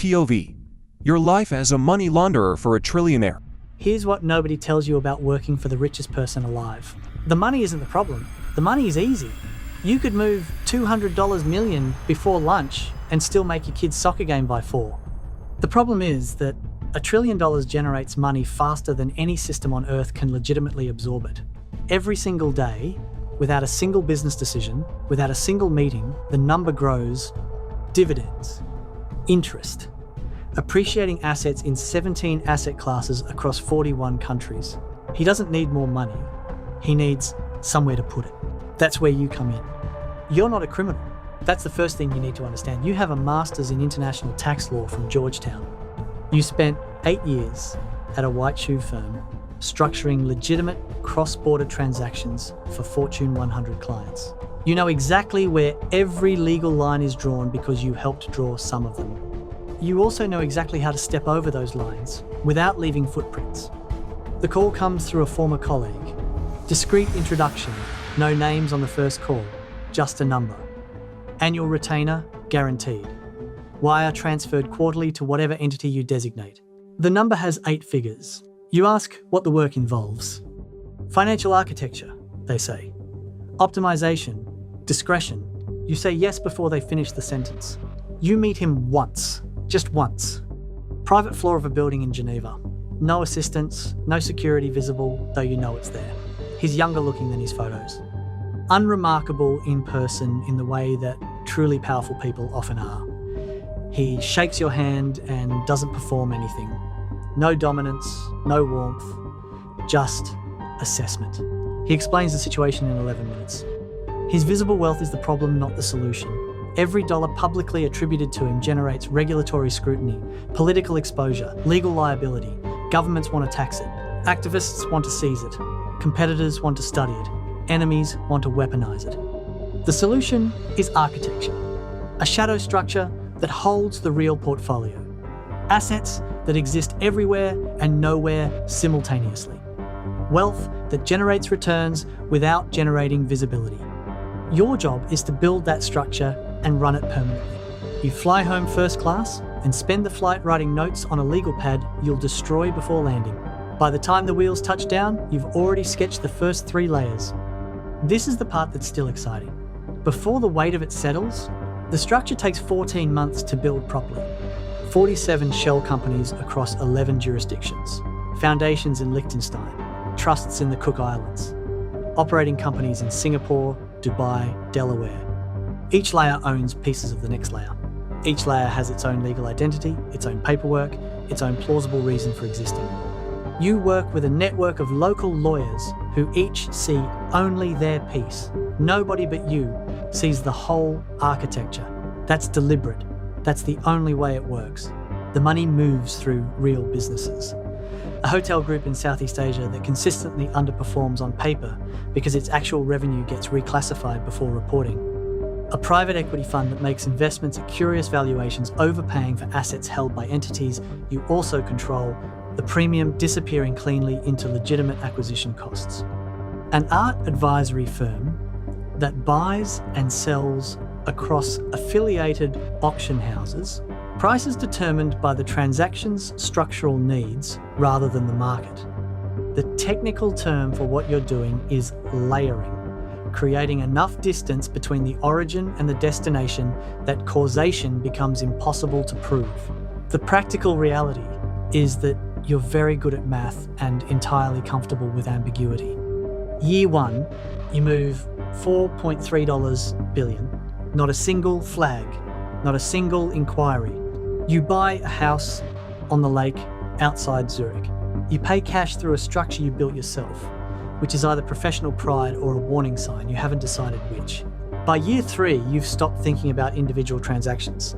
POV. Your life as a money launderer for a trillionaire. Here's what nobody tells you about working for the richest person alive. The money isn't the problem. The money is easy. You could move $200 million before lunch and still make your kid's soccer game by 4. The problem is that $1 trillion generates money faster than any system on Earth can legitimately absorb it. Every single day, without a single business decision, without a single meeting, the number grows. Dividends, interest, appreciating assets in 17 asset classes across 41 countries. He doesn't need more money. He needs somewhere to put it. That's where you come in. You're not a criminal. That's the first thing you need to understand. You have a master's in international tax law from Georgetown. You spent 8 years at a white shoe firm structuring legitimate cross-border transactions for Fortune 100 clients. You know exactly where every legal line is drawn because you helped draw some of them. You also know exactly how to step over those lines without leaving footprints. The call comes through a former colleague. Discreet introduction, no names on the first call, just a number. Annual retainer, guaranteed. Wire transferred quarterly to whatever entity you designate. The number has 8 figures. You ask what the work involves. Financial architecture, they say. Optimization, discretion. You say yes before they finish the sentence. You meet him once, just once. Private floor of a building in Geneva. No assistants, no security visible, though you know it's there. He's younger looking than his photos. Unremarkable in person in the way that truly powerful people often are. He shakes your hand and doesn't perform anything. No dominance, no warmth, just assessment. He explains the situation in 11 minutes. His visible wealth is the problem, not the solution. Every dollar publicly attributed to him generates regulatory scrutiny, political exposure, legal liability. Governments want to tax it. Activists want to seize it. Competitors want to study it. Enemies want to weaponize it. The solution is architecture, a shadow structure that holds the real portfolio. Assets that exist everywhere and nowhere simultaneously. Wealth that generates returns without generating visibility. Your job is to build that structure and run it permanently. You fly home first class and spend the flight writing notes on a legal pad you'll destroy before landing. By the time the wheels touch down, you've already sketched the first 3 layers. This is the part that's still exciting. Before the weight of it settles, the structure takes 14 months to build properly. 47 shell companies across 11 jurisdictions, foundations in Liechtenstein, trusts in the Cook Islands, operating companies in Singapore, Dubai, Delaware. Each layer owns pieces of the next layer. Each layer has its own legal identity, its own paperwork, its own plausible reason for existing. You work with a network of local lawyers who each see only their piece. Nobody but you sees the whole architecture. That's deliberate. That's the only way it works. The money moves through real businesses. A hotel group in Southeast Asia that consistently underperforms on paper because its actual revenue gets reclassified before reporting. A private equity fund that makes investments at curious valuations, overpaying for assets held by entities you also control, the premium disappearing cleanly into legitimate acquisition costs. An art advisory firm that buys and sells across affiliated auction houses, prices determined by the transaction's structural needs rather than the market. The technical term for what you're doing is layering, creating enough distance between the origin and the destination that causation becomes impossible to prove. The practical reality is that you're very good at math and entirely comfortable with ambiguity. Year 1, you move $4.3 billion. Not a single flag, not a single inquiry. You buy a house on the lake outside Zurich. You pay cash through a structure you built yourself, which is either professional pride or a warning sign, you haven't decided which. By year 3, you've stopped thinking about individual transactions.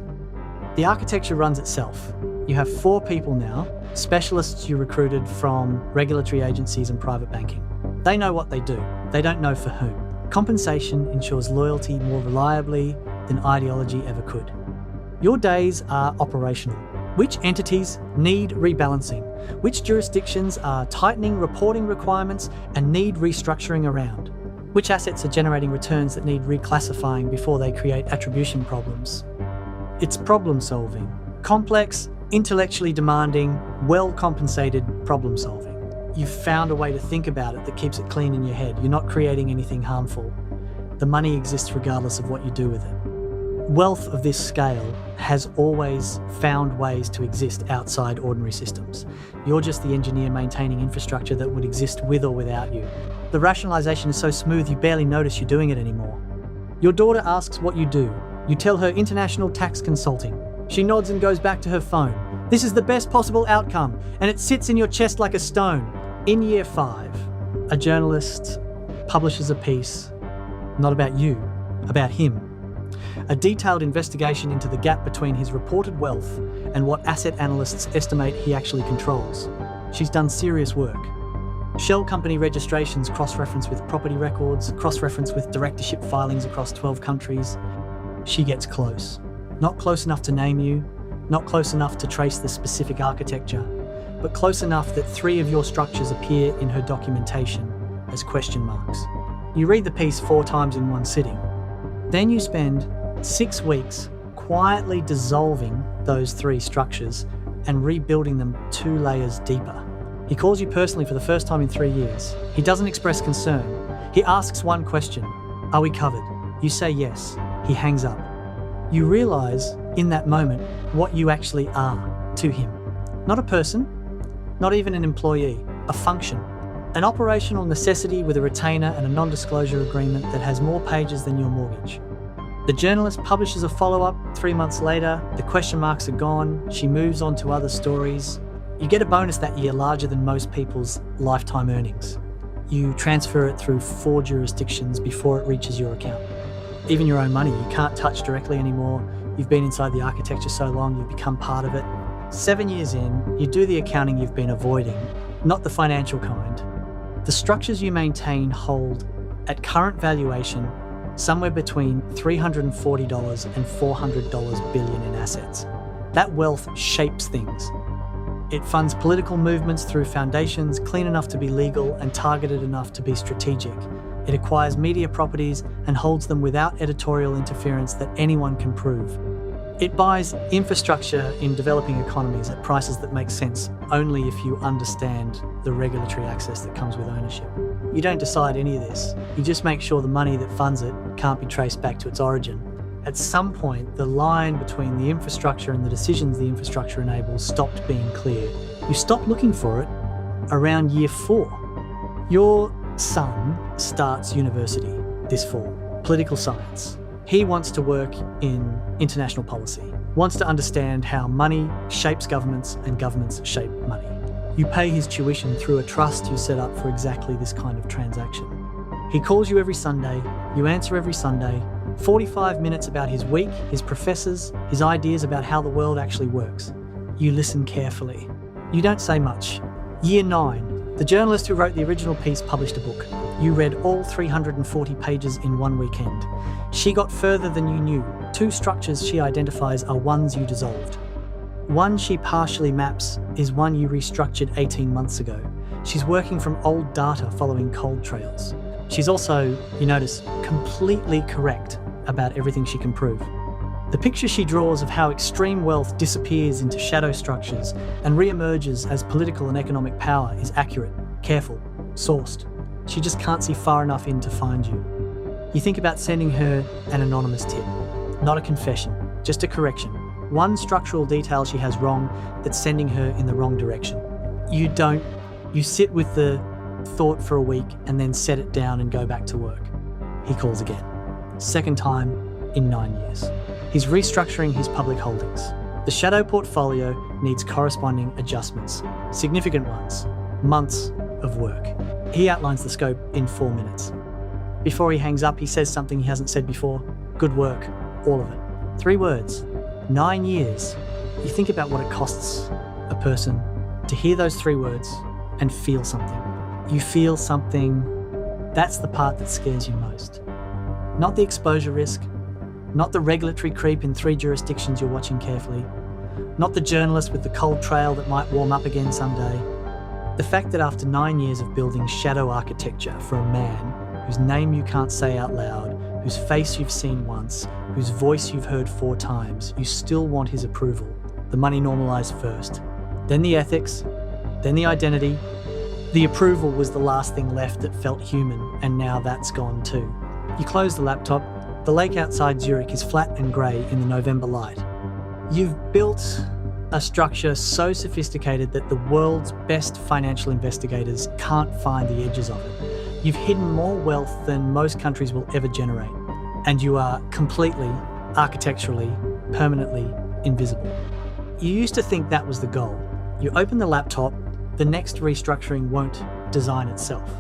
The architecture runs itself. You have 4 people now, specialists you recruited from regulatory agencies and private banking. They know what they do. They don't know for whom. Compensation ensures loyalty more reliably than ideology ever could. Your days are operational. Which entities need rebalancing? Which jurisdictions are tightening reporting requirements and need restructuring around? Which assets are generating returns that need reclassifying before they create attribution problems? It's problem solving, Complex, intellectually demanding, well-compensated problem solving. You've found a way to think about it that keeps it clean in your head. You're not creating anything harmful. The money exists regardless of what you do with it. Wealth of this scale has always found ways to exist outside ordinary systems. You're just the engineer maintaining infrastructure that would exist with or without you. The rationalization is so smooth you barely notice you're doing it anymore. Your daughter asks what you do. You tell her international tax consulting. She nods and goes back to her phone. This is the best possible outcome, and it sits in your chest like a stone. In year 5, a journalist publishes a piece, not about you, about him. A detailed investigation into the gap between his reported wealth and what asset analysts estimate he actually controls. She's done serious work. Shell company registrations cross-reference with property records, cross-reference with directorship filings across 12 countries. She gets close. Not close enough to name you, not close enough to trace the specific architecture, but close enough that 3 of your structures appear in her documentation as question marks. You read the piece 4 times in one sitting. Then you spend 6 weeks quietly dissolving those 3 structures and rebuilding them 2 layers deeper. He calls you personally for the first time in 3 years. He doesn't express concern. He asks one question: are we covered? You say yes. He hangs up. You realize in that moment what you actually are to him. Not a person, not even an employee, a function. An operational necessity with a retainer and a non-disclosure agreement that has more pages than your mortgage. The journalist publishes a follow-up 3 months later. The question marks are gone. She moves on to other stories. You get a bonus that year larger than most people's lifetime earnings. You transfer it through 4 jurisdictions before it reaches your account. Even your own money, you can't touch directly anymore. You've been inside the architecture so long, you've become part of it. 7 years in, you do the accounting you've been avoiding, not the financial kind. The structures you maintain hold, at current valuation, somewhere between $340 and $400 billion in assets. That wealth shapes things. It funds political movements through foundations clean enough to be legal and targeted enough to be strategic. It acquires media properties and holds them without editorial interference that anyone can prove. It buys infrastructure in developing economies at prices that make sense only if you understand the regulatory access that comes with ownership. You don't decide any of this. You just make sure the money that funds it can't be traced back to its origin. At some point, the line between the infrastructure and the decisions the infrastructure enables stopped being clear. You stop looking for it around year 4. Your son starts university this fall, political science. He wants to work in international policy, wants to understand how money shapes governments and governments shape money. You pay his tuition through a trust you set up for exactly this kind of transaction. He calls you every Sunday, you answer every Sunday, 45 minutes about his week, his professors, his ideas about how the world actually works. You listen carefully. You don't say much. Year 9, the journalist who wrote the original piece published a book. You read all 340 pages in one weekend. She got further than you knew. 2 structures she identifies are ones you dissolved. One she partially maps is one you restructured 18 months ago. She's working from old data following cold trails. She's also, you notice, completely correct about everything she can prove. The picture she draws of how extreme wealth disappears into shadow structures and re-emerges as political and economic power is accurate, careful, sourced. She just can't see far enough in to find you. You think about sending her an anonymous tip. Not a confession, just a correction. One structural detail she has wrong that's sending her in the wrong direction. You don't. You sit with the thought for a week and then set it down and go back to work. He calls again. Second time in 9 years. He's restructuring his public holdings. The shadow portfolio needs corresponding adjustments, significant ones, months of work. He outlines the scope in 4 minutes. Before he hangs up, he says something he hasn't said before. Good work, all of it. 3 words, 9 years. You think about what it costs a person to hear those 3 words and feel something. You feel something. That's the part that scares you most. Not the exposure risk, not the regulatory creep in 3 jurisdictions you're watching carefully, not the journalist with the cold trail that might warm up again someday. The fact that after 9 years of building shadow architecture for a man whose name you can't say out loud, whose face you've seen once, whose voice you've heard 4 times, you still want his approval. The money normalized first, then the ethics, then the identity. The approval was the last thing left that felt human, and now that's gone too. You close the laptop. The lake outside Zurich is flat and grey in the November light. You've built a structure so sophisticated that the world's best financial investigators can't find the edges of it. You've hidden more wealth than most countries will ever generate, and you are completely, architecturally, permanently invisible. You used to think that was the goal. You open the laptop, the next restructuring won't design itself.